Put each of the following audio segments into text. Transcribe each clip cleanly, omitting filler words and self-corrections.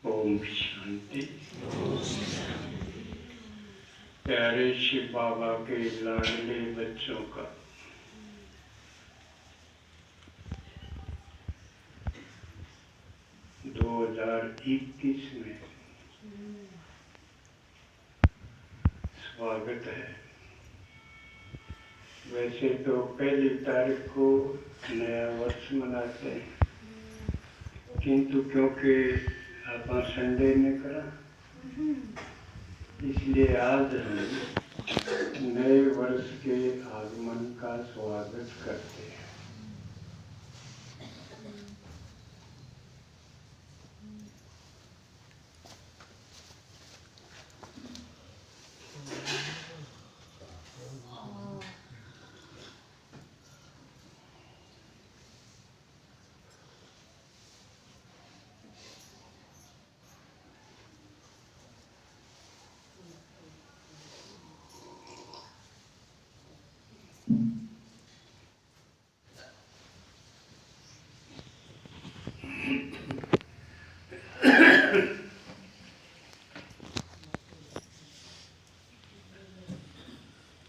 ओम शांति। प्यारे शिव बाबा के लाडले बच्चों का दो 2021 में स्वागत है। वैसे तो पहली तारीख को नया वर्ष मनाते हैं, किंतु क्योंकि आप संडे ने करा, इसलिए आज हम नए वर्ष के आगमन का स्वागत करते हैं।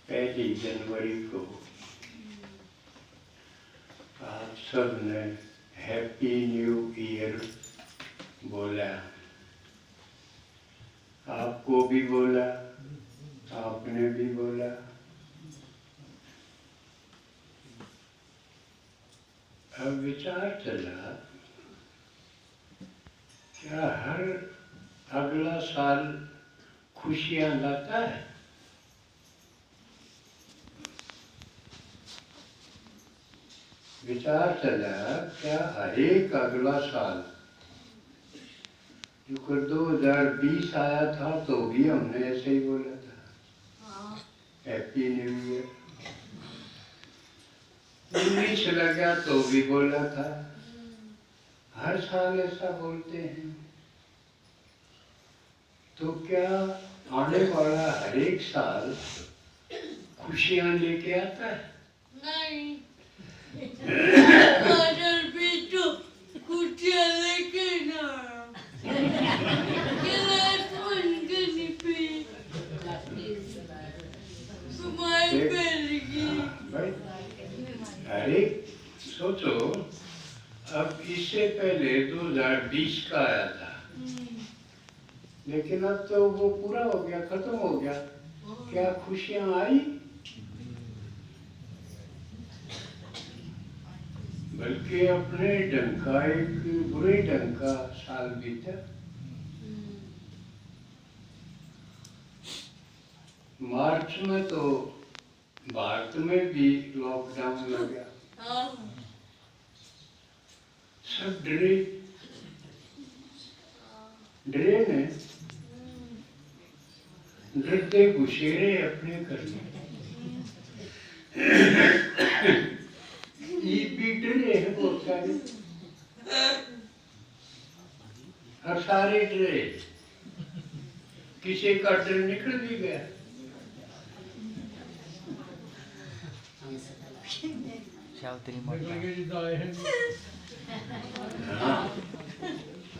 पहली जनवरी को आप सब ने हैप्पी न्यू ईयर बोला। आपको भी बोला, आपने भी बोला। अब विचार चला, क्या हर अगला साल खुशियां लाता है? विचार चला, क्या हर एक अगला साल, जो 2020 आया था तो भी हमने ऐसे ही बोला था, हैप्पी न्यू ईयर। 19 लगा तो भी बोला था। हर साल ऐसा बोलते हैं, तो क्या आने वाला हर एक साल खुशियां लेके आता है? नहीं। आदर भी तो खुशियां लेके ना गिलास बंद करनी पे तुम्हारी पहलेगी। अरे सोचो, अब इससे पहले 2020 का आया था, लेकिन अब तो वो पूरा हो गया, खत्म हो गया। क्या खुशियां आई? बल्कि अपने ढंग का एक बुरे ढंग का साल बीता। मार्च में तो भारत में भी लॉकडाउन लगा, सब डरे ने, डरते घुसेरे अपने घर में। भी डरे हैं बहुत सारे, और सारे डरे, किसी का डर निकल भी गया।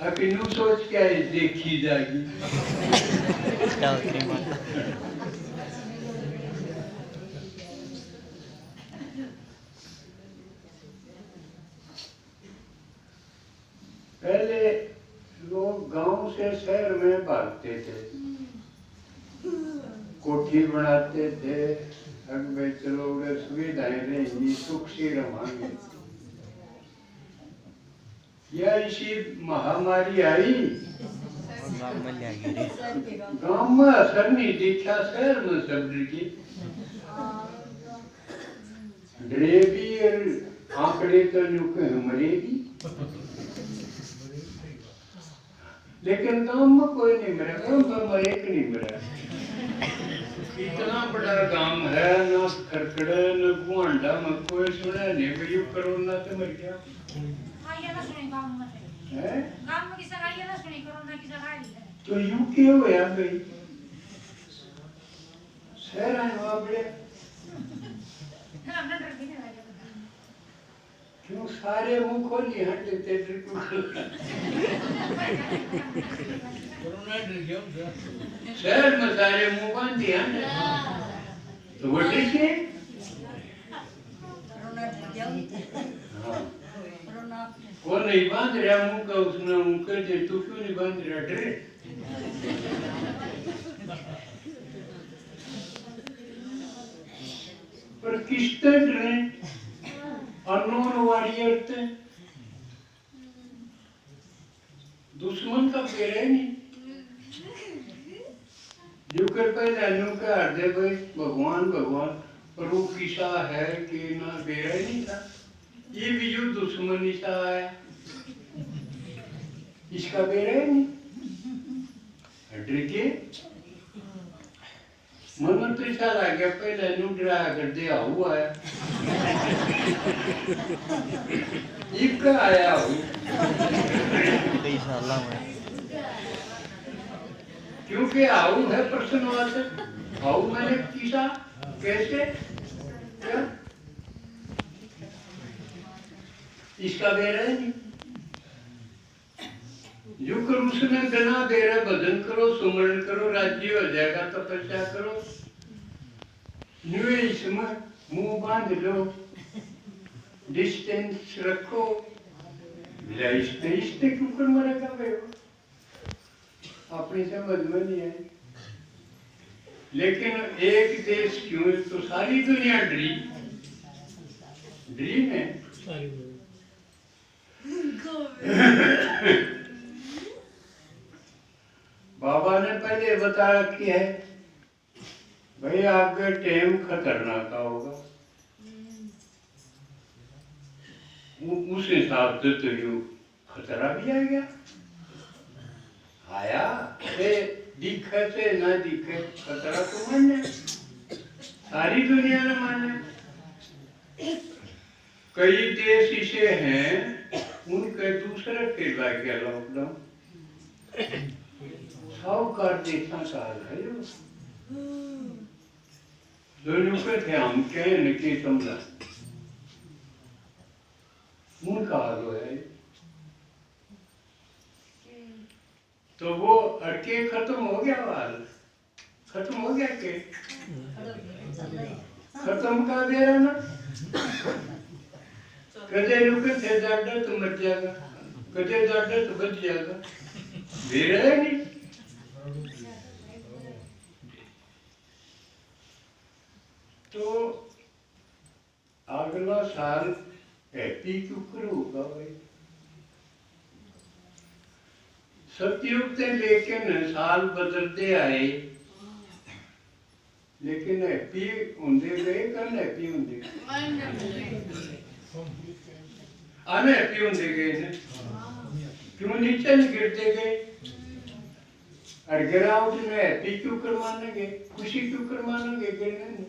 अब इन्हों सोच क्या देखी जाएगी। पहले लोग गांव से शहर में भागते थे, कोठी बनाते थे, अब भाई चलो उधर सुविधाएं रहेंगी, सुख से रवांगे। या इसी महामारी आई, गांव में असर नहीं दिखा, शहर में सब डरे भी, आंकड़े तो नुके मरेगी, लेकिन गांव में कोई नहीं मरा, गांव में एक नहीं मरा। इतना बड़ा गांव है, न खरकड़े न गुआंडा में कोई सुना नहीं भाई कोरोना तो मर गया है। तो यूं क्यों होया भाई? शहर आया बड़े क्यों सारे मुंह खोली हटते शहर में सारे मुंह बांध दिया ने तो वो देखिए कौन नहीं बांध रहा मुंह का उसने मुंह कर दे तू क्यों नहीं बांध रहा डरे पर किसते डरे अननोन वॉरियर थे दुश्मन का बेरे नहीं जो कर पहले अनु का हृदय भाई भगवान भगवान पर वो किसा है कि ना बेरा ही नहीं था ये भी जो दुश्मनी सा है इसका बेरा ही नहीं डर के मन तो ऐसा लग गया पहले अनु डरा कर दिया हुआ है इसका आया हूँ क्योंकि आऊ है प्रश्नवाचक आऊ मैंने किसा कैसे क्या इसका बेरा है नहीं जो कर उसने गना दे रहा भजन करो सुमरण करो राज्य हो जाएगा तपस्या करो न्यू इसमें मुंह बांध लो डिस्टेंस रखो इस्ते क्यों कर मरेगा भाई अपनी समझ में नहीं है लेकिन एक देश क्यों तो सारी दुनिया ड्रीम है बाबा ने पहले बता रखी है भाई आपका टाइम खतरनाक होगा उस हिसाब से तो यू खतरा भी आ गया आया दिखे से ना दिखे खतरा तो मानने सारी दुनिया ने माने कई देश ऐसे हैं उनके दूसरे फिर लग गया लॉकडाउन साहूकार देखना चाह रहे हो दोनों के थे हम कह निकली समझा उनका हाल है तो वो अड़के खत्म हो गया हाल खत्म हो गया के खत्म का बेरा ना कदे रुके थे जाडा तो मर जाएगा कदे जाडा तो बच जाएगा बेरा है नहीं तो अगला साल हैप्पी क्यों करूँगा भाई सतयुग से लेकिन साल बदलते आए लेकिन हैप्पी होंदे गए कल हैप्पी होंदे अनहैप्पी होंदे गए ने क्यों नीचे गिरते गए और गिरावट में हैप्पी क्यों करवानेंगे खुशी क्यों करवानेंगे गिरने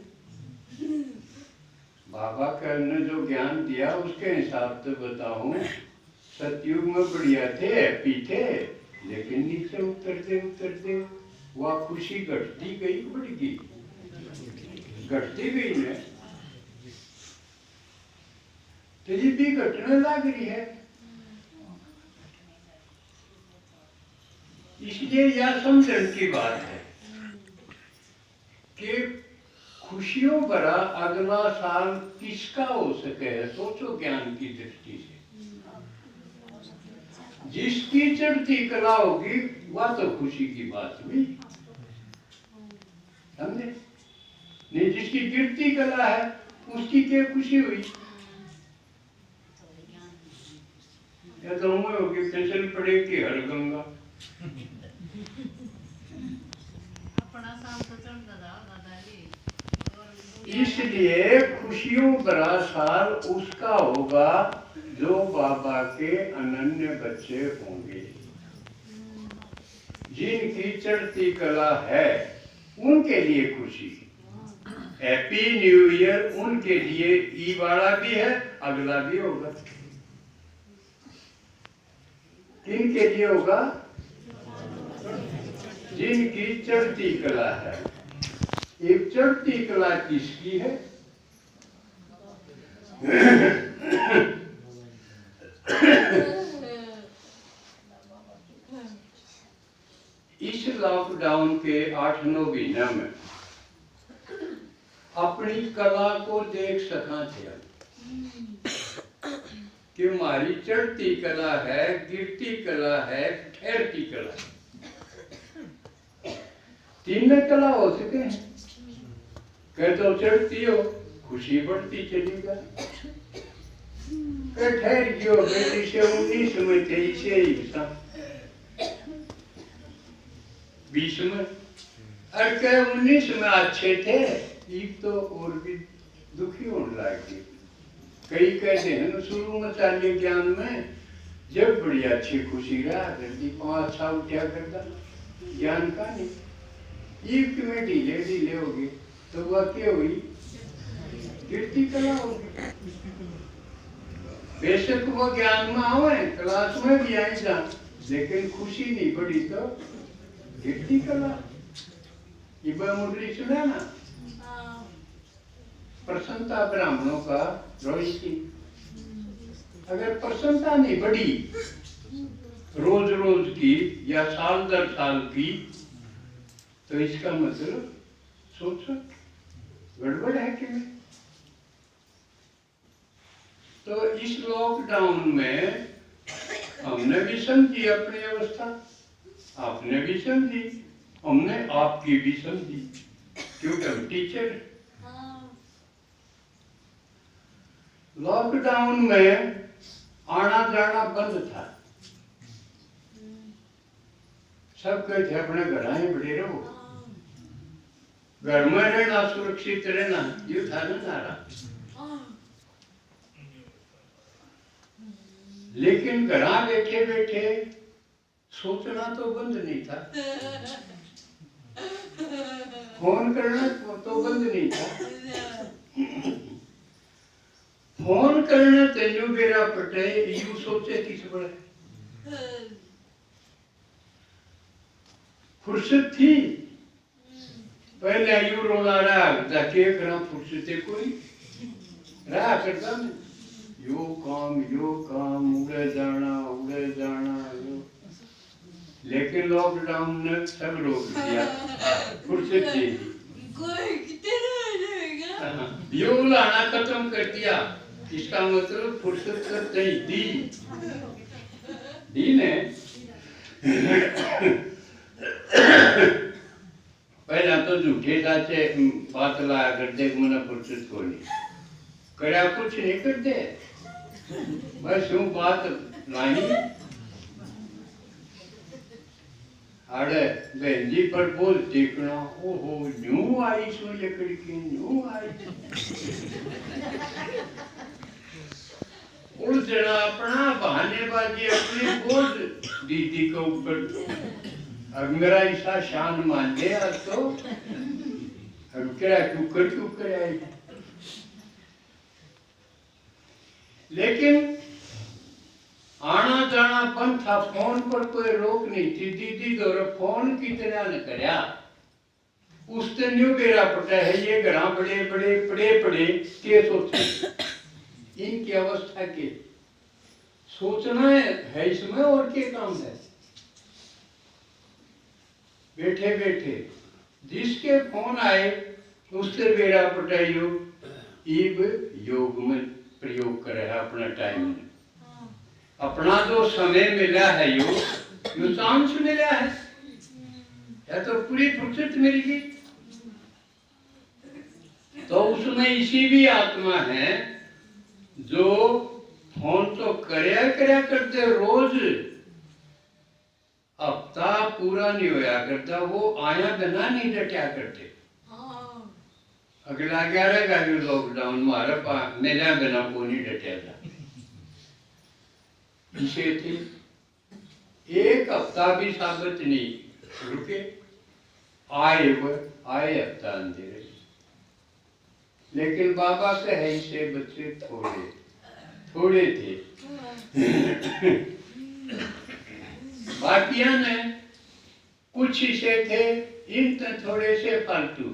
बाबा ने जो ज्ञान दिया उसके हिसाब से बताऊं सतयुग में बढ़िया थे हैप्पी थे लेकिन नीचे उतरते वह खुशी घटती गई बढ़ गई घटती गई है तो ये भी घटने लग रही है इसलिए यह समझने की बात है कि खुशियों भरा अगला साल किसका हो सके है सोचो ज्ञान की दृष्टि से जिसकी चढ़ती कला होगी वह तो खुशी की बात हुई समझे नहीं जिसकी गिरती कला है उसकी क्या खुशी हुई या तो होगी फिसल पड़ेगी हर गंगा इसलिए खुशियों भरा साल उसका होगा जो बाबा के अनन्य बच्चे होंगे जिनकी चढ़ती कला है उनके लिए खुशी हैप्पी न्यू ईयर उनके लिए ई वाला भी है अगला भी होगा किनके लिए होगा जिनकी चढ़ती कला है एक चढ़ती कला किसकी है इस लॉकडाउन के 8-9 महीना में अपनी कला को देख सका थे कि हमारी चढ़ती कला है, गिरती कला है, ठहरती कला है। तीन कला हो सके हैं। कह तो चढ़ती हो, खुशी बढ़ती चलेगा। कह ठहर गयो, बेटी से 19 में 23 20 में, और कह 19 में अच्छे थे, एक तो और भी दुखी होने लगे। कई कहते हैं शुरू में चाल्य ज्ञान में जब बड़ी अच्छी खुशी रहा करती 5 साल क्या करता ज्ञान का नहीं, एक में ढीले ढीले हो गए तो वह क्या हुई, गिरती कला होगी। बेशक वो ज्ञान में आवे, क्लास में भी आई जा, लेकिन खुशी नहीं बढ़ी तो गिरती कला। ये मुरली सुना ना, प्रसन्नता ब्राह्मणों का रोई थी। अगर प्रसन्नता नहीं बढ़ी रोज रोज की या साल दर साल की, तो इसका मतलब सोचो गड़बड़ है कि नहीं। तो इस लॉकडाउन में हमने भी समझी अपनी अवस्था, आपने भी समझी, हमने आपकी भी समझी, क्योंकि हम टीचर। लॉकडाउन में आना जाना बंद था, सब कहते अपने घर ही बड़े रहो, घर में रहना, सुरक्षित रहना, ये था ना नारा। लेकिन घर बैठे बैठे सोचना तो बंद नहीं था, फोन करना तो बंद नहीं था। फोन करना तेजू बेरा पटे यू सोचे किस बड़े फुर्सत थी। पहले यू रोला रहा जाके करा फुर्सते कोई रहा करता मैं, यो काम उड़े जाना यो। लेकिन लॉकडाउन ने सब रोक दिया, फुर्सत दे दी, यो लाना खत्म कर दिया। इसका मतलब फुर्सत कर नहीं दी ने। पहला तो झूठे साचे बात लाया करते, मना फुर्सत को नहीं करा, कुछ नहीं करते, बस यूं बात लाई। अरे बहन जी पर बोल देखना, ओहो न्यू आई सो लकड़ी की, न्यू आई उस जरा अपना बहानेबाजी अपनी बोल दीदी के ऊपर। अब मेरा ऐसा शान मान ले तो अब क्या कुकर आई। लेकिन आना जाना बंद था, फोन पर कोई रोक नहीं थी। दीदी दौरे फोन कितना न करया, उस दिन न्यू बेरा पटा है, ये घरा बड़े पड़े के सोचे इनकी अवस्था के सोचना है इसमें, और क्या काम है। बैठे बैठे जिसके फोन आए उससे बेरा पटाइयो, योग में प्रयोग करे अपना टाइम, अपना जो समय मिला है यो चांस मिला है, या तो पूरी फुर्सत मिल गई। तो उसमें इसी भी आत्मा है जो फोन तो करया करते रोज, हफ्ता पूरा नहीं होया करता, वो आया बिना नहीं डटा करते। अगला 11 का भी लॉकडाउन मारा मेरा बिना को नहीं डटा था। इसे थे एक हफ्ता भी साबित नहीं रुके, आए हफ्ता अंधेरे। लेकिन बाबा से है से बच्चे थोड़े थे। बाकिया ने कुछ से थे, इन थोड़े से फालतू।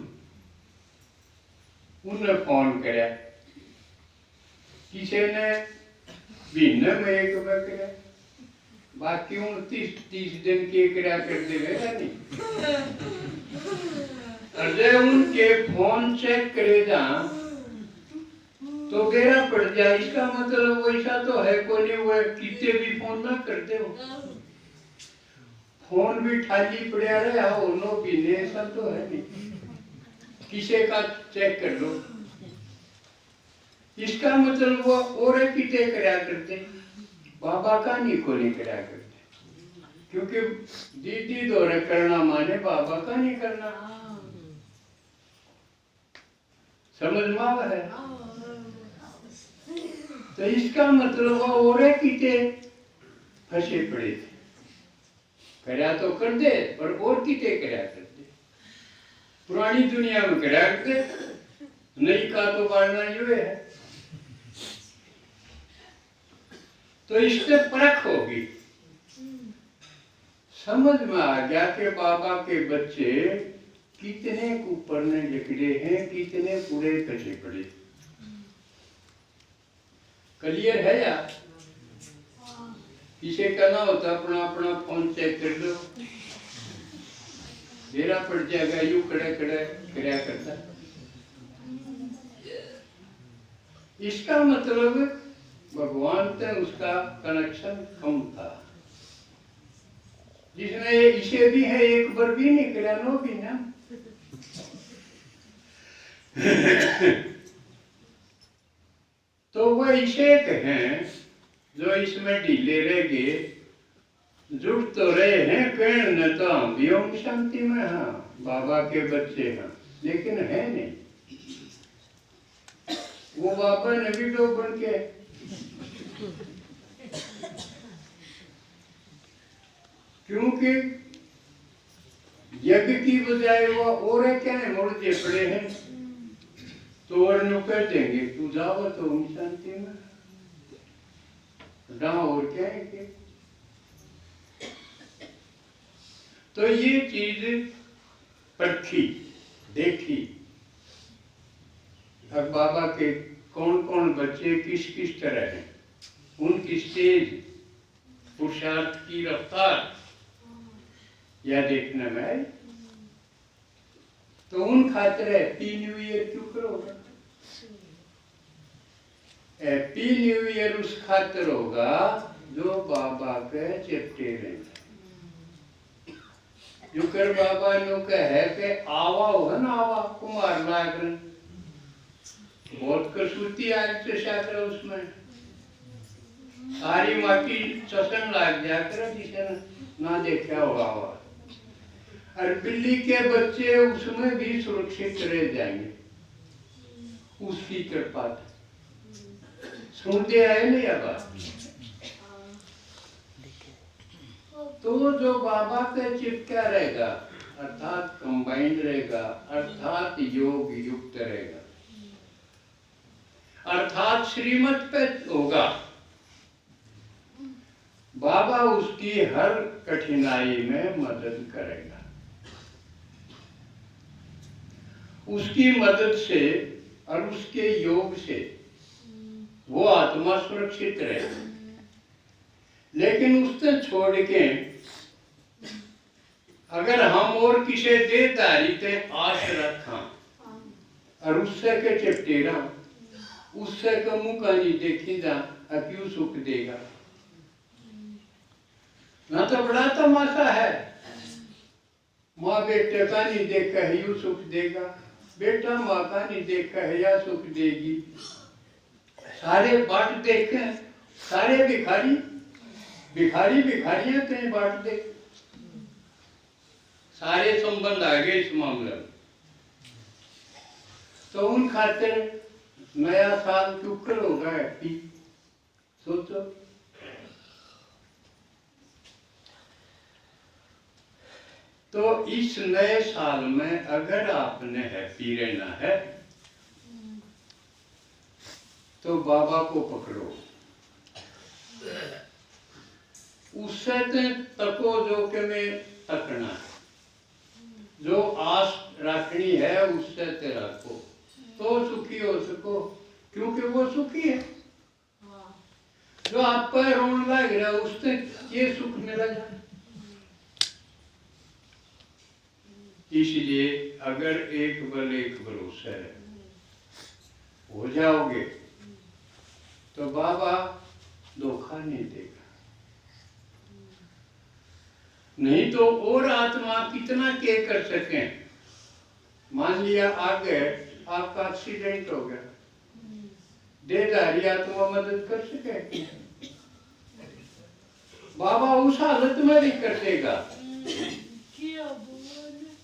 उन्हें फोन कराया, किसी ने महीने में एक बार कराया, बाकी 29-30 दिन के किराया कर देगा नहीं। अरे उनके फोन चेक करे जा तो बेरा पड़ जाए, इसका मतलब वैसा तो है कोई नहीं, वो कितने भी फोन ना कर दे, फोन भी खाली पड़ा रहे हो नो पीने, ऐसा तो है नहीं, किसी का चेक कर लो। इसका मतलब वो और कितने कराया करते, बाबा का नहीं को नहीं कराया करते, क्योंकि दीदी दौरे करना माने बाबा का नहीं करना। समझ में आ रहा है? तो इसका मतलब वो और कितने फंसे पड़े थे, कराया तो कर दे पर और कितने कराया करते, पुरानी दुनिया में कराया करते, नई का तो बाढ़ना ये है। तो इससे परख होगी, समझ में आ गया कि बाबा के बच्चे कितने ऊपर ने लिखड़े हैं, कितने पूरे कचे पड़े। क्लियर है या? किसे कहना होता अपना अपना फोन चेक कर लो, मेरा पड़ जाएगा, यू खड़े खड़े कराया करता। इसका मतलब भगवान से उसका कनेक्शन कम था, जिसने इसे भी है एक बार भी नहीं करा, नो भी ना। तो वह इशेक हैं जो इसमें ढीले रह गए, जुट तो रहे हैं कण न तो हम भी ओम शांति में, हाँ बाबा के बच्चे हैं, लेकिन है नहीं। वो बाबा ने भी दो बन के क्योंकि यज्ञ की बजाय वो और क्या है मुड़ते पड़े हैं, तो और नु कह देंगे तू जाओ तो ओम शांति में, और क्या है कि? तो ये चीज परखी देखी, अब बाबा के कौन कौन बच्चे किस किस तरह हैं, उनकी स्टेज पुरुषार्थ की रफ्तार या देखने में आई। तो उन खातिर हैप्पी न्यू ईयर क्यों करोगे? हैप्पी न्यू ईयर उस खातिर होगा जो बाबा के चिपटे रहेंगे। जुकर बाबा नु कहे के आवा होगा ना, आवा कुमार नागरन बहुत कसूती आज से शाकर उसमें सारी माटी चसन लाग जाकर जिसे ना देखा होगा आवा, और बिल्ली के बच्चे उसमें भी सुरक्षित रह जाएंगे उसकी कृपा। सुनते आए नहीं अब? तो जो बाबा के चिपका रहेगा अर्थात कंबाइंड रहेगा, अर्थात योग युक्त रहेगा, अर्थात श्रीमत पे होगा, बाबा उसकी हर कठिनाई में मदद करेगा। उसकी मदद से और उसके योग से वो आत्मा सुरक्षित रहेगी। लेकिन उससे छोड़ के अगर हम और किसी देदारी ते आश रखा और उससे के चिपटेरा, उससे का मुँह का नहीं देखी जा, क्यों सुख देगा? ना तो बड़ा तमाशा है, माँ बेटे का नहीं देखा है यू सुख देगा, बेटा माँ का नहीं देखा है या सुख देगी। सारे बाट देखे, सारे भिखारी भिखारी भिखारियां तेरे बाट दे, सारे संबंध आ गए इस मामले में। तो उन खातिर नया साल क्यों कर होगा हैप्पी? सोचो। तो इस नए साल में अगर आपने हैप्पी रहना है तो बाबा को पकड़ो, उससे तको जो के में तकना है, जो आस रखनी है उससे ते रखो तो सुखी हो सको, क्योंकि वो सुखी है। जो आप पर रोने लग रहा है उससे ये सुख मिलेगा। इसलिए अगर एक बल एक भरोसा है हो जाओगे तो बाबा धोखा नहीं देगा। नहीं तो और आत्मा कितना के कर सके। मान लिया आगे आपका एक्सीडेंट हो गया, देहधारी आत्मा मदद कर सके? बाबा उस हालत में भी कर देगा।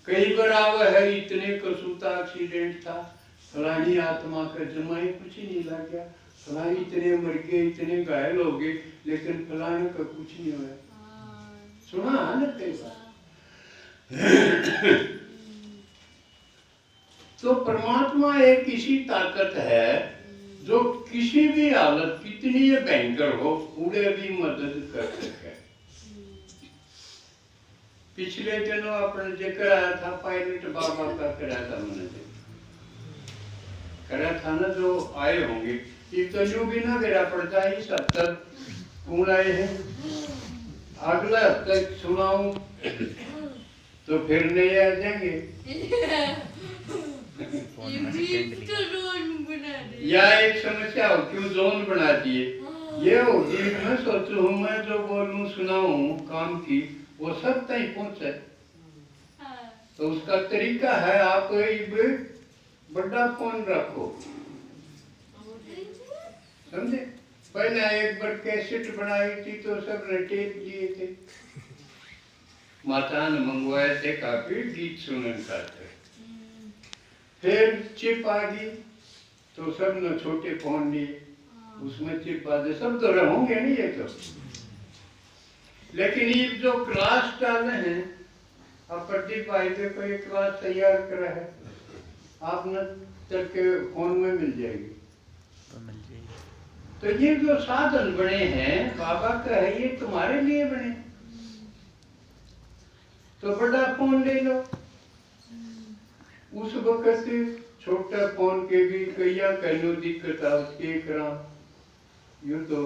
कई बार आवा है इतने कसूता एक्सीडेंट था, फलानी आत्मा का जमाई कुछ नहीं लग गया, फलानी इतने मर गए, इतने घायल हो गए, लेकिन फलाने का कुछ नहीं हुआ। सुना ना कई बार। तो परमात्मा एक ऐसी ताकत है जो किसी भी हालत कितनी भयंकर हो पूरे भी मदद कर सके। पिछले दिनों अपने जिक्र आया था पायलट बाबा का, करा था मैंने करा था ना, जो आए होंगे एक तो यूं भी ना गिरा पड़ता है। 70 कौन आए हैं, अगला हफ्ते सुनाऊं तो फिर नहीं आ जाएंगे। या एक समस्या हो क्यों जोन बना दिए, ये होगी मैं सोचूं मैं जो बोलूं सुनाऊं काम की वो सब तक पहुंचे। तो उसका तरीका है आप एक बड़ा फोन रखो, समझे? पहले एक बार कैसेट बनाई थी तो सब टेप लिए थे, माता ने मंगवाए थे काफी गीत सुनने का थे। फिर चिप आ गई तो सब ने छोटे फोन लिए, उसमें चिप आ गए, सब तो होंगे नहीं ये तो। लेकिन ये जो क्लास डाले हैं, अब प्रदीप भाई देखो ये क्लास तैयार करा है, आपने चल के फोन में मिल जाएगी। तो ये जो साधन बने हैं बाबा का है, ये तुम्हारे लिए बने। तो बड़ा फोन ले लो। उस वक्त छोटा फोन के भी कई कहनो दिक्कत आ उसके करा, यूं तो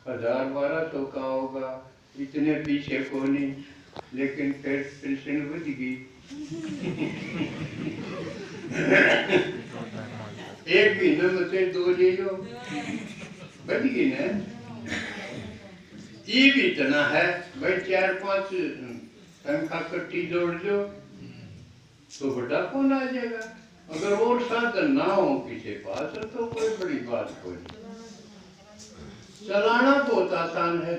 1000-1200 का होगा, इतने पीछे को नहीं, लेकिन फिर पेंशन बढ़ गई। एक महीने में से 2 ले लो, बढ़ गई ना। ये भी इतना है भाई, 4-5 तनख्वाह कट्टी जोड़ दो तो बड़ा फोन आ जाएगा। अगर और साधन ना हो किसी पास तो कोई बड़ी बात कोई नहीं, चलाना बहुत आसान है।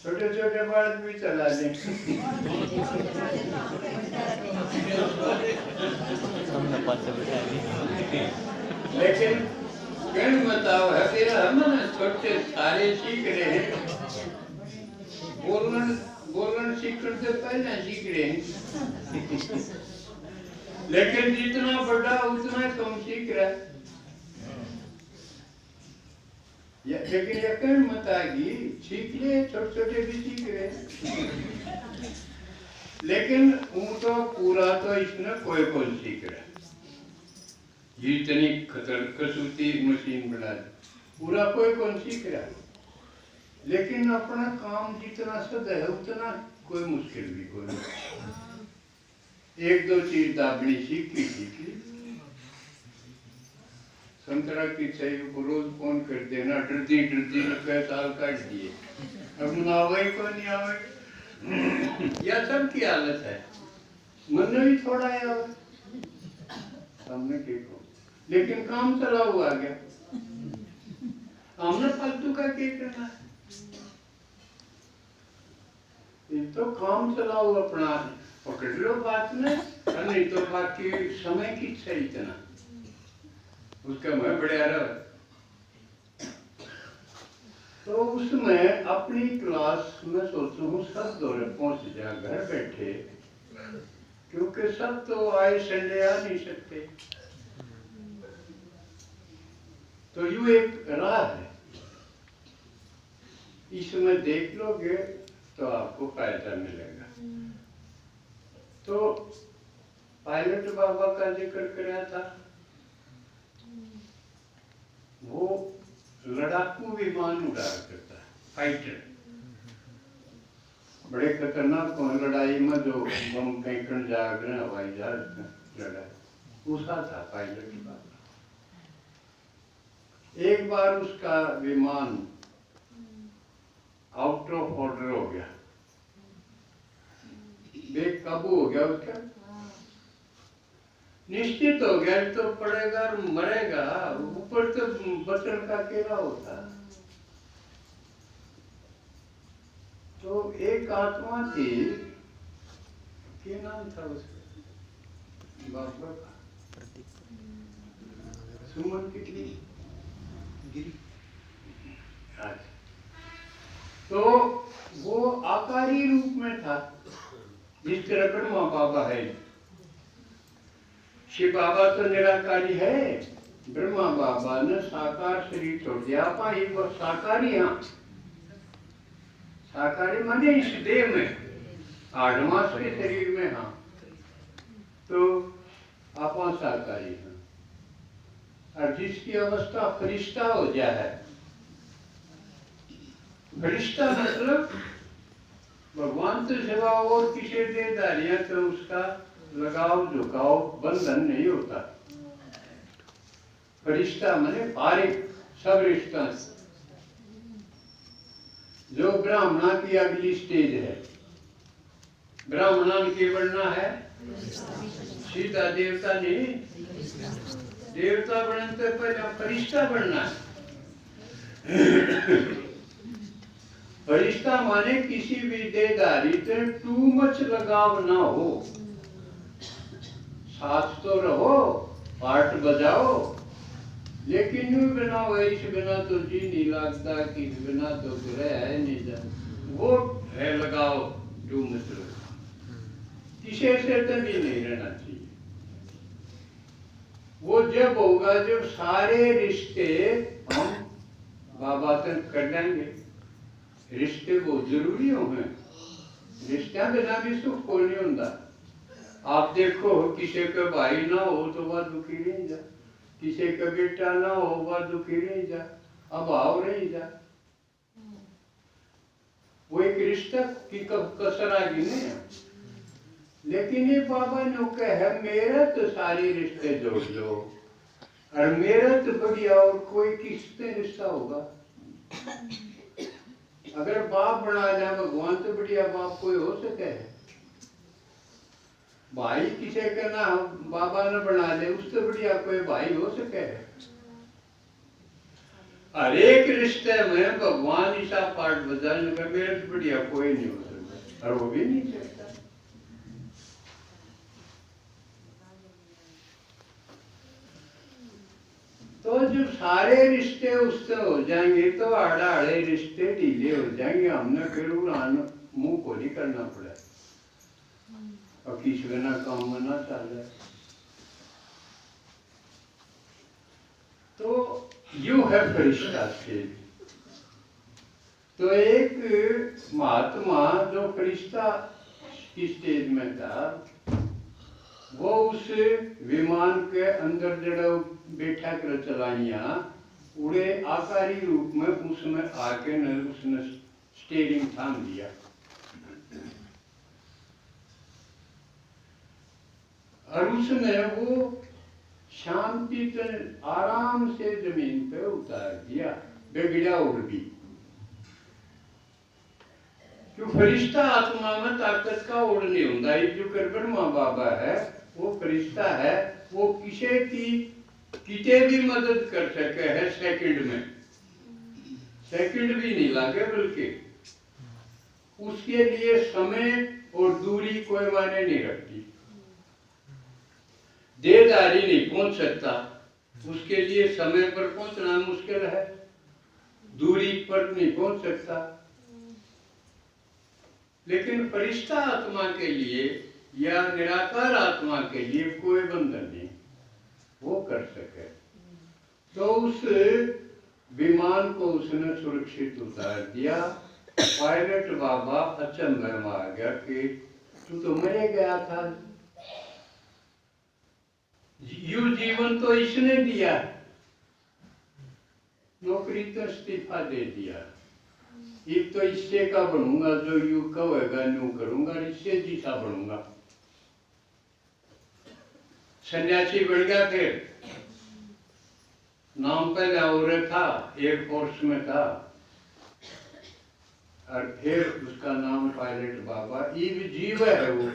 छोटे छोटे बालक भी चला लें। लेकिन कहीं बताओ है कि हम ना छोटे सारे सीख रहे हैं, बोलना सीखने से पहले सीख रहे हैं। लेकिन जितना बड़ा उतना कम सीख रहा है। लेकिन यकीन मत आएगी, सीख ले, छोटे छोटे भी सीख रहे। लेकिन तो पूरा तो इसमें कोई सीख रहा है, जितनी कसूती मशीन बना दी, पूरा कोई कौन सीख रहा है। लेकिन अपना काम जितना सद है उतना कोई मुश्किल भी कोई नहीं। 1-2 चीज दाबनी सीखी। संतरा की चाहिए को रोज फोन कर देना, डरती कई साल काट दिए, अब ना आवे को नहीं आवे। यह सब की हालत है। मन में भी थोड़ा है और सामने देखो, लेकिन काम चला हुआ गया, हमने फालतू का क्या करना है। तो काम चलाओ अपना, पकड़ लो बात में, नहीं तो बाकी समय की इच्छा इतना उसका मैं बढ़िया रहा। तो उसमें अपनी क्लास में सोचूं सब दौरे पहुंच जा घर बैठे, क्योंकि सब तो आए संडे आ नहीं सकते। तो यूं एक राह है, इसमें देख लोगे तो आपको फायदा मिलेगा। तो पायलट बाबा का जिक्र कराया था, वो लड़ाकू विमान उड़ा करता है, फाइटर। बड़े खतरनाक हो लड़ाई में जो बम फेंकण जागरण हवाई जहाज में लड़ाई, उसका था पायलट का। एक बार उसका विमान आउट ऑफ ऑर्डर हो गया, बेकाबू हो गया उसका, निश्चित हो गया तो पड़ेगा और मरेगा। ऊपर तो बचन का केला होता। तो एक आत्मा थी, क्या नाम था उसका बाबा का, सुमन कितनी गिरी। तो वो आकारी रूप में था, जिस तरह ब्रह्मा बाबा है। शिव बाबा तो निराकारी है, ब्रह्मा बाबा ने साकार शरीर छोड़ दिया। आपा एक बार साकारी, हाँ साकारी माने इस देह में, आठवां के शरीर में, हाँ तो आपा साकारी हैं। और जिसकी अवस्था फरिश्ता हो जाए, फरिश्ता मतलब भगवान तो सिवा और किसी देदारियां तो उसका लगाव झुकाव बंधन नहीं होता। फरिश्ता माने फारिग सब रिश्ता। जो ब्राह्मणा की अगली स्टेज है, ब्राह्मणा की बनना है सीधा देवता नहीं, देवता बनने से पहले फरिश्ता बनना है। फरिश्ता माने किसी भी देदारी से टू मच लगाव ना हो, साथ तो रहो, पार्ट बजाओ, लेकिन यूं बिना इस बिना तो जी नहीं लगता, कि बिना तो ग्रह है नहीं जा, वो है लगाओ टू मच किसी से तभी नहीं रहना चाहिए। वो जब होगा जब सारे रिश्ते हम बाबा से कर लेंगे। रिश्ते बहुत जरूरी हो हैं, रिश्ते बिना भी सुख को नहीं होता। आप देखो किसी का भाई ना हो तो वह दुखी नहीं जा, किसी का बेटा ना हो वह दुखी नहीं जा, अभाव नहीं जा। वो एक रिश्ता की कसर आ गई नहीं। लेकिन ये बाबा ने कहा मेरा तो सारे रिश्ते जोड़ लो, और मेरा तो बढ़िया और कोई किससे रिश्ता होगा। अगर बाप बना जाए भगवान तो बढ़िया बाप कोई हो सके है। भाई किसी का ना बाबा ने बना ले, उससे बढ़िया कोई भाई हो सके है। हर एक रिश्ते में भगवान ईसा पाठ बजाने का मेरे से बढ़िया कोई नहीं हो सकता, और वो भी नहीं सकता। तो जब सारे रिश्ते उससे हो जाएंगे तो आड़े आड़े रिश्ते ढीले हो जाएंगे। हमने फिर मुंह को नहीं करना पड़ा, और किसी बिना काम में ना चल। तो यू है फरिश्ता स्टेज। तो एक महात्मा जो फरिश्ता की स्टेज में था, वो उस विमान के अंदर जड़ा बैठा कर चलाइया उड़े आकारी रूप में उसमें आके न उसने स्टीयरिंग थाम दिया। और उसने वो शांति से आराम से जमीन पे उतार दिया, बिगड़ा उड़ भी। क्यों फरिश्ता आत्मा में ताकत का उड़ नहीं होता। ये जो ब्रह्मा बाबा है वो फरिश्ता है, वो किसी की किते भी मदद कर सके है सेकंड में, सेकंड भी नहीं लागे, बल्कि उसके लिए समय और दूरी कोई मायने नहीं रखती। देहधारी नहीं पहुंच सकता, उसके लिए समय पर पहुंचना मुश्किल है, दूरी पर नहीं पहुंच सकता। लेकिन फरिश्ता आत्मा के लिए या निराकार आत्मा के लिए कोई बंधन नहीं, वो कर सके। तो उस विमान को उसने सुरक्षित उतार दिया। पायलट बाबा अचंभे में आ गया कि तू तो मरे गया था, यू जीवन तो इसने दिया, नौकरी तो इस्तीफा दे दिया। एक तो इससे का बनूंगा, जो यू कहेगा न्यू करूंगा, इससे जीता बनूंगा। सन्यासी बन गया। फिर नाम पहले और था, एयरफोर्स में था, और फिर उसका नाम पायलट बाबा इव जीव है। वो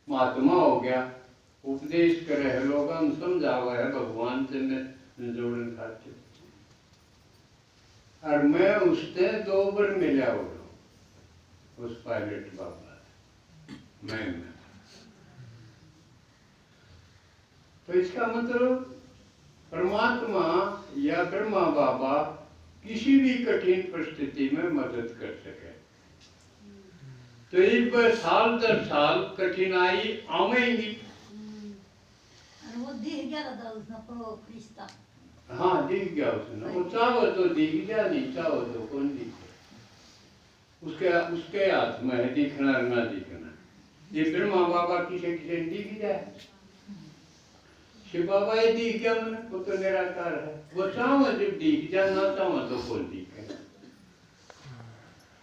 महात्मा हो गया, उपदेश करे है, लोगों समझावा है भगवान से मैं जोड़न खाते। और मैं उसने 2 बार मिला उस पायलट बाबा मैं तो इसका मतलब परमात्मा या ब्रह्मा बाबा किसी भी कठिन परिस्थिति में मदद कर सके। तो एक बार साल दर साल कठिनाई आवेगी। वो दिख गया था उसने फरिश्ता। हाँ दिख गया उसने, वो चाहो तो दिख गया, नहीं चाहो तो कौन दिखे। उसके हाथ में है दिखना और ना दिखना। ये ब्रह्मा बाबा किसे किसे दिख जाए, शिव बाबा ये दिख गया मैंने, वो तो निराकार है। वो चाहो जब दिख जाए, ना चाहो तो कौन दिखे।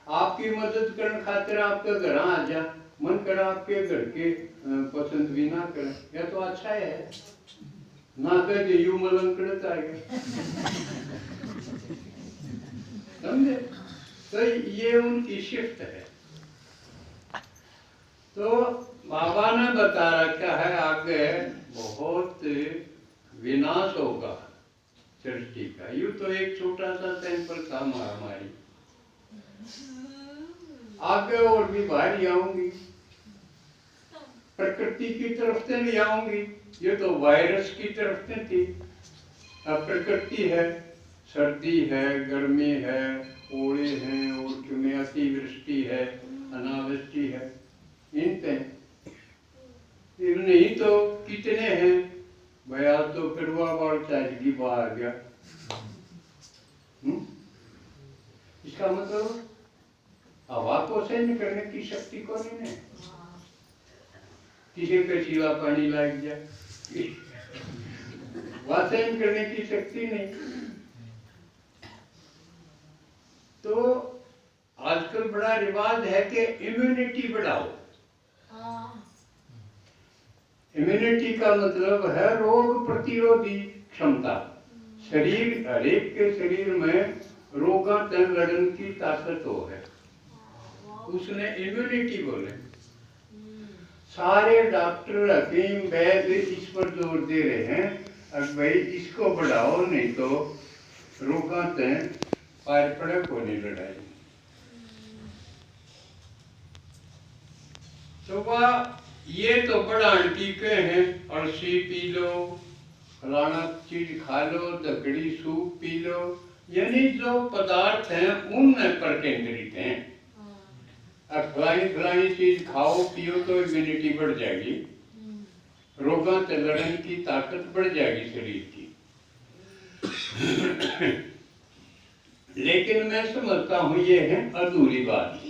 आपकी मदद करने खातिर आपके घर आ जा, मन कर आपके घर के पसंद भी ना करें, यह तो अच्छा है ना। कह दे यू मलंग करता है, समझे। तो ये उनकी शिफ्ट है। तो बाबा ने बता रखा है आगे बहुत विनाश होगा सृष्टि का। यूं तो एक छोटा सा सैंपल था महामारी, आगे और भी भारी आऊंगी, प्रकृति की तरफ से भी आऊंगी। ये तो वायरस की तरफ से थी, अब प्रकृति है, सर्दी है, गर्मी है, ओले हैं, और में अतिवृष्टि है, अनावृष्टि है, इन पे नहीं तो कितने हैं भैया। तो फिर वह चाहिए बाहर गया। इसका मतलब हवा को सहन करने की शक्ति को नहीं है। किसी का चीला पानी लग जाए, वह सहन करने की शक्ति नहीं। तो आजकल बड़ा रिवाज है कि इम्यूनिटी बढ़ाओ। इम्यूनिटी का मतलब है रोग प्रतिरोधी क्षमता। शरीर, हरेक के शरीर में रोगा से लड़ने की ताकत हो है, उसने इम्यूनिटी बोले। सारे डॉक्टर, हकीम, वैद्य इस पर जोर दे रहे हैं, अब भाई इसको बढ़ाओ, नहीं तो रोगा से पार पड़े को नहीं लड़ाई। तो वह ये तो बड़ा टीके हैं, अड़सी पी लो, फलाना चीज खा लो, दकड़ी सूप पी लो, यानी जो पदार्थ हैं उन पर केंद्रित हैं। अब फलानी चीज खाओ पियो तो इम्यूनिटी बढ़ जाएगी, रोगों से लड़ने की ताकत बढ़ जाएगी शरीर की। लेकिन मैं समझता हूँ ये है अधूरी बात।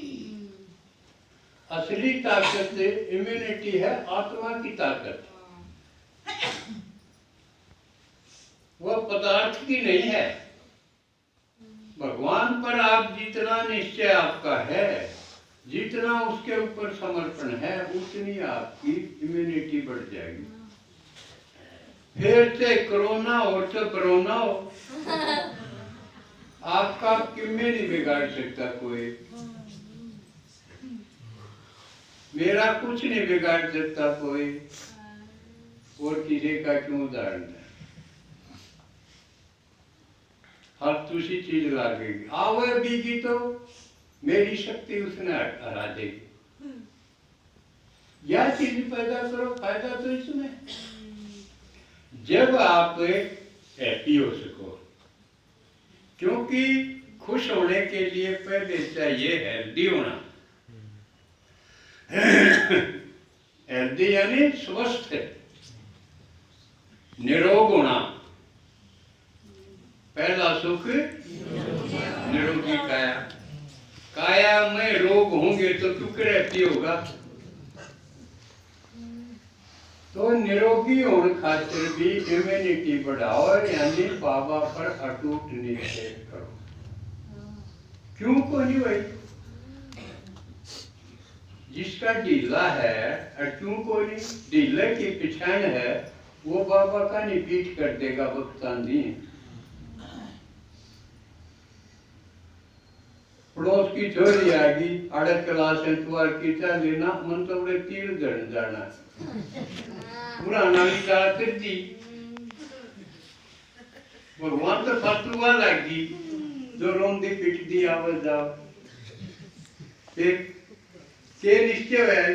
असली ताकत इम्यूनिटी है आत्मा की ताकत, वह पदार्थ की नहीं है। भगवान पर आप जितना निश्चय आपका है, जितना उसके ऊपर समर्पण है, उतनी आपकी इम्यूनिटी बढ़ जाएगी। फिर से कोरोना हो तो कोरोना हो, आपका किम्मे नहीं बिगाड़ सकता कोई, मेरा कुछ नहीं बिगाड़ सकता कोई, और किसी का क्यों उदाहरण है। हर दूसरी चीज लागेगी, आवे बीगी तो मेरी शक्ति उसने हरा देगी। यह चीज पैदा करो, फायदा तो इसमें। जब आप हैप्पी हो सको, क्योंकि खुश होने के लिए पहले चाहिए हेल्दी होना। हेल्दी यानी स्वस्थ, निरोग होना। पहला सुख निरोगी काया। काया में रोग होंगे तो टुकड़े रहती होगा। तो निरोगी होने खातिर भी इम्यूनिटी बढ़ाओ, यानी बाबा पर अटूट निश्चय करो। क्यों को नहीं भाई? जिसका ढीला है क्यों को नहीं? ढीले की पिछाड़ है वो बाबा का नहीं पीठ कर देगा वक्त आंधी। पड़ोस की छोरी आगी 8 क्लास तुआर की चा लेना मन तो बड़े तीर गण जाना पुराना भी जाते थी भगवान तो फतुआ लगी जो रोंदी पिटदी आवाज आओ फिर के निश्चय है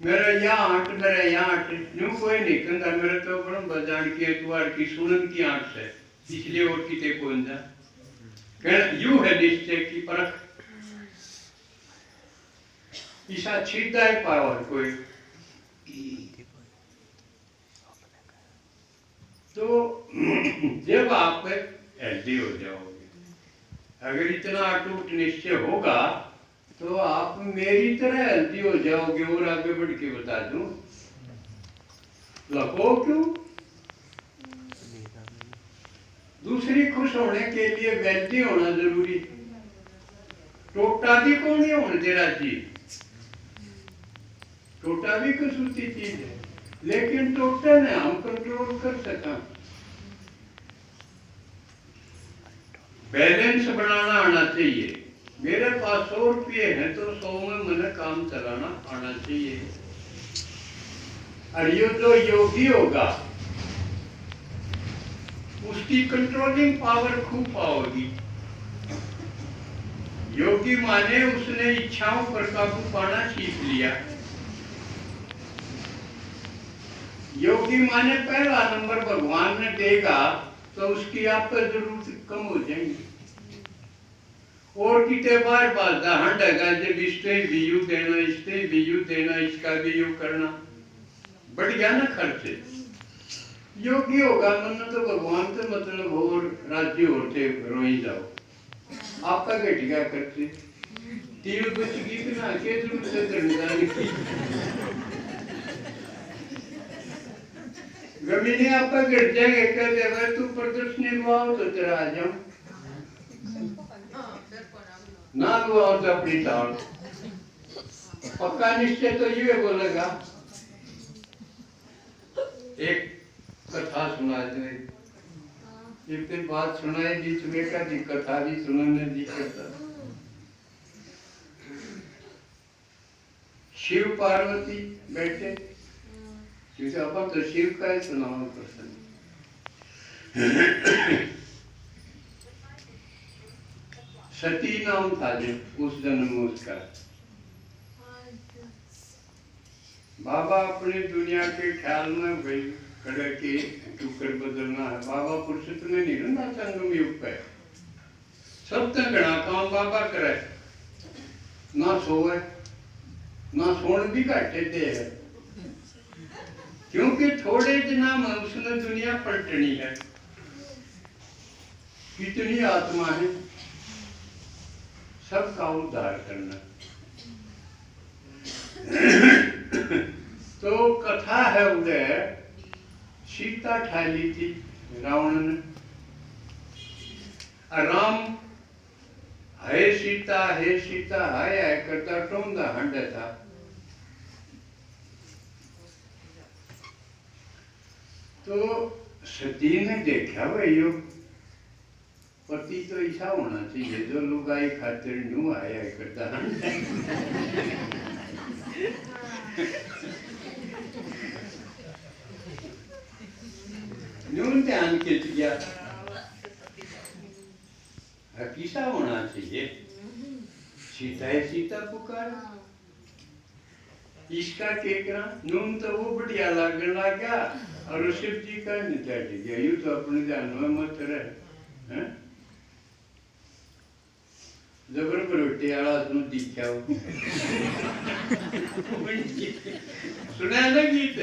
मेरा यहाँ हट न्यू कोई नहीं कहता मेरा तो बड़ा बजान की तुआर की सुनन की आंख से इसलिए और किते कौन जा यू है निश्चय की परख ईसा छीटा है पावर कोई। तो जब आप हेल्दी हो जाओगे, अगर इतना अटूट निश्चय होगा तो आप मेरी तरह हेल्दी हो जाओगे। और आगे बढ़ के बता दूं, लको क्यों? दूसरी खुश होने के लिए वेल्दी होना जरूरी। टोटा भी कौन नहीं होने तेरा चीज, टोटा भी कसूती चीज है, लेकिन टोटे ने हम कंट्रोल कर सका। बैलेंस बनाना आना चाहिए। मेरे पास 100 रुपये हैं तो 100 में मैंने काम चलाना आना चाहिए। और ये जो योगी होगा उसकी कंट्रोलिंग पावर खूब पाओगी। योगी माने उसने इच्छाओं पर काबू पाना सीख लिया। योगी माने पहला नंबर भगवान ने देगा तो उसकी आप पर जरूरत कम हो जाएंगी। और कितने बार बात हंडेगा जब इससे भी यू देना, इससे भी यू देना, इसका भी यू करना, बढ़ गया ना खर्चे। योगी होगा मन तो भगवान से मतलब और राज्य होते रोई जाओ आपका घटिया करते तीर बच गई ना के जरूरत से करने की गमी ने आपका घट जाएगा कह देगा तू प्रदर्शनी लुआओ तो तेरा आ जाऊं ना लुआओ तो अपनी टाल। पक्का निश्चय तो ये बोलेगा। एक कथा सुना दे, एक दिन बात सुनाई बीच में का जी कथा भी सुनाने जी करता। शिव पार्वती बैठे क्योंकि अपन तो शिव का ही सुनाओ प्रसन्न। सती नाम था जो उस जन्म उसका। बाबा अपनी दुनिया के ख्याल में भाई कड़े की टुकर बदलना है। बाबा पुरुषोत्तम में नहीं रहना संगम युग पे सब तक घना काम बाबा करे ना सोए ना सोन भी घाटे दे है क्योंकि थोड़े दिना में उसने दुनिया पलटनी है। कितनी आत्मा है सबका उद्धार करना। तो कथा है उधर सीता ठाली थी रावण ने। राम है सीता हाय करता टोंदा हंडा था। तो सती ने देखा भाई यो पति तो ऐसा होना चाहिए जो लुगाई खातिर न्यू आया करता न्यून ध्यान खिंच गया। किसा होना चाहिए सीता है सीता पुकार इसका केकरा नून तो वो बढ़िया लगने लगा और शिव जी का नहीं चढ़ गया। यू तो अपने ध्यान में मत रहे हैं। जबर रोटी वाला तुम दिखा सुना ना गीत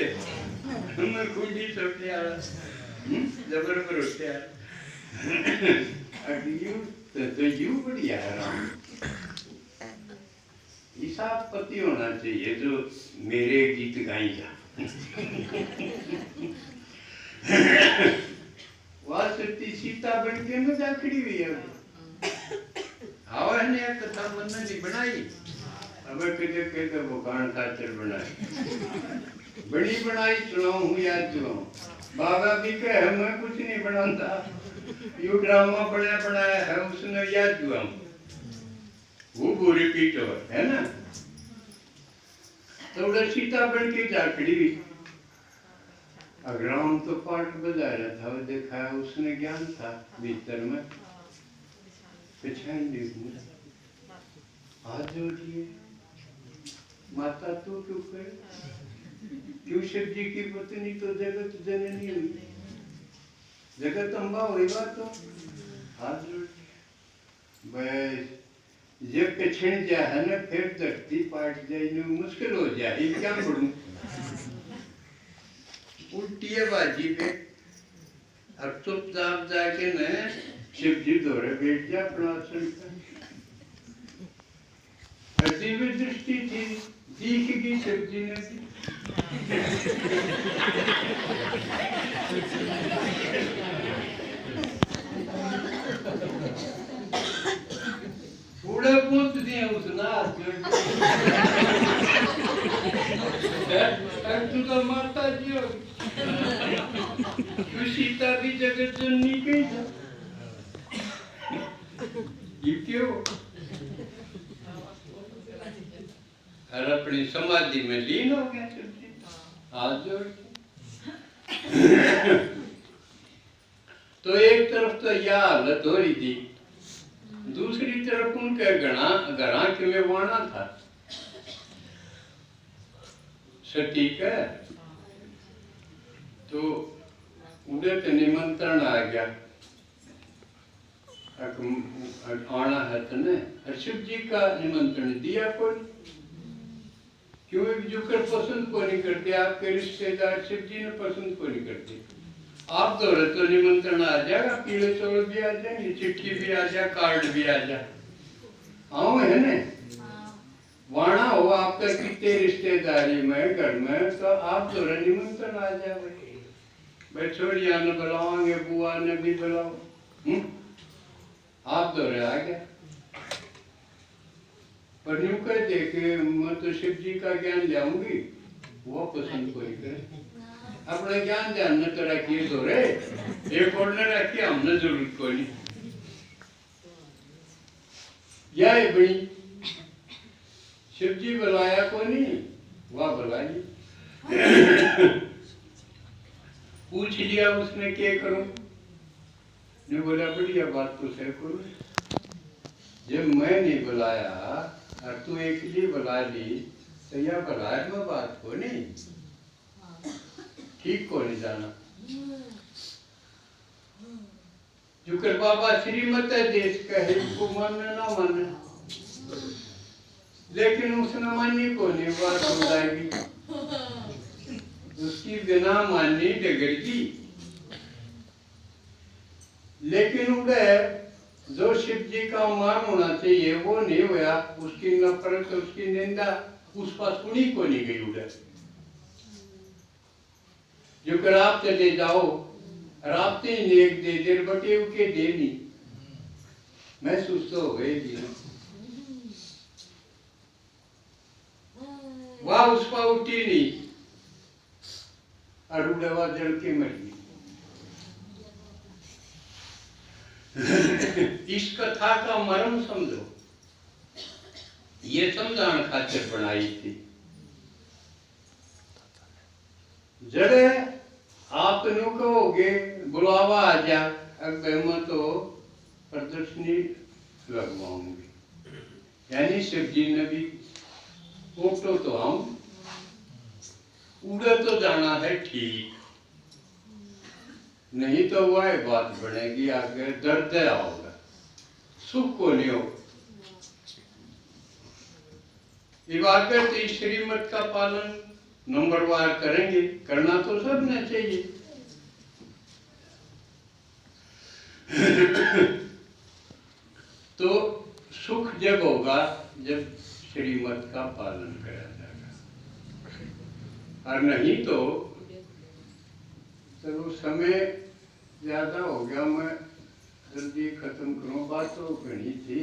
मैं खुदी सोटे वाला जबर रोटी वाला तो यू बढ़िया राम इस साफ पति होना चाहिए जो मेरे गीत गाएगा। वह सती सीता बन के मजा खड़ी हुई है। ने कथा मन नहीं बनाई, अब कदे कदे वो गान खातर बनाई, बड़ी बनाई सुनाऊं हूँ याद सुनाऊं। बाबा भी कहे मैं कुछ नहीं बनाता, यू ड्रामा बनाया है उसने याद हुआ, वो बुरी पीठ है ना। तो सीता बन के जा खड़ी हुई, अग्राम तो पाठ बजा रहा था, वो देखा उसने ज्ञान था भीतर में, पहचान ली उसने, हाथ जोड़िए माता तू क्यों करे, क्यों शिव जी की पत्नी तो जगत जननी हुई, जगत अम्बा हुई बात तो हाथ जोड़। बस जब पिछड़ जा है ना फिर धरती पाट जाए मुश्किल हो जाए, क्या पढ़ूं उल्टी है बाजी पे। अब चुपचाप जाके न शिव जी दौरे बैठ जा अपना आसन पर। दिव्य दृष्टि थी, दीख की शिव जी ने दी। पूरा पूछ दिया उसने तू तो माता जी हो, तू सीता भी जगत जननी कही था, ये क्यों? और अपनी समाधि में लीन हो गया हाथ जोड़ के। तो एक तरफ तो यह हालत हो रही थी, दूसरी तरफ उनके घड़ा के में वाणा था सटीक है। तो उधर तो निमंत्रण आ गया, आना है तो न शिव जी का निमंत्रण दिया कोई, क्यों जो कर पसंद को नहीं करते, आपके रिश्तेदार शिव जी ने पसंद को नहीं करते। आप दौड़े तो निमंत्रण आ जाएगा, पीले चौल भी आ जाएंगे, चिट्ठी भी आ जाए, कार्ड भी आ जाए, आओ है न वाणा हो आपका कितने रिश्तेदारी में घर में, तो आप दौड़े निमंत्रण आ जाए। भाई छोड़िया ने बुलाओगे, बुआ ने भी बुलाओ, आप दौड़े आ गया। पर यूं कह दे कि मैं तो शिव जी का ज्ञान लाऊंगी, वो पसंद कोई करे। अपना ज्ञान ध्यान न तो रखिए दौरे, एक और न रखिए, हमने जरूरत कोई नहीं। यह बड़ी शिव जी बुलाया को नहीं, वह बुलाई। पूछ लिया उसने क्या करूं, ने बोला बढ़िया बात तो सही करो, जब मैं नहीं बुलाया और तू एक लिए बुला ली तो यह बुलाया में बात को नहीं, ठीक को नहीं जाना। जुकर बाबा श्रीमत देश कहे को मानना ना मानना, लेकिन उसने मानी को नहीं, बात हो जाएगी उसकी बिना माननी डगड़गी। लेकिन उड़े जो शिव जी का मान होना चाहिए वो नहीं हुआ, उसकी नफरत उसकी निंदा उस पास सुनी को नहीं गई। उड़े जो कर आप चले जाओ, रास्ते नेक दे देर बटे उके देनी महसूस तो हो गई, वह उस पर उठी नहीं और उड़वा जल के मर गई। इस कथा का मर्म समझो, ये समझाने खातिर बनाई थी। जड़े आप नु कहोगे बुलावा आ जा, अब मैं तो प्रदर्शनी लगवाऊंगी, यानी शिव जी ने भी फोटो तो आऊं, उड़े तो जाना है ठीक, नहीं तो वह बात बनेगी आगे दर्द आओगा, सुख को नहीं हो। इबादत इस श्रीमत का पालन नंबरवार करेंगे, करना तो सब ने चाहिए। तो सुख जब होगा जब श्रीमत का पालन करा जाएगा। और नहीं तो चलो समय ज्यादा हो गया, मैं जल्दी खत्म करूँ, बात तो घनी थी।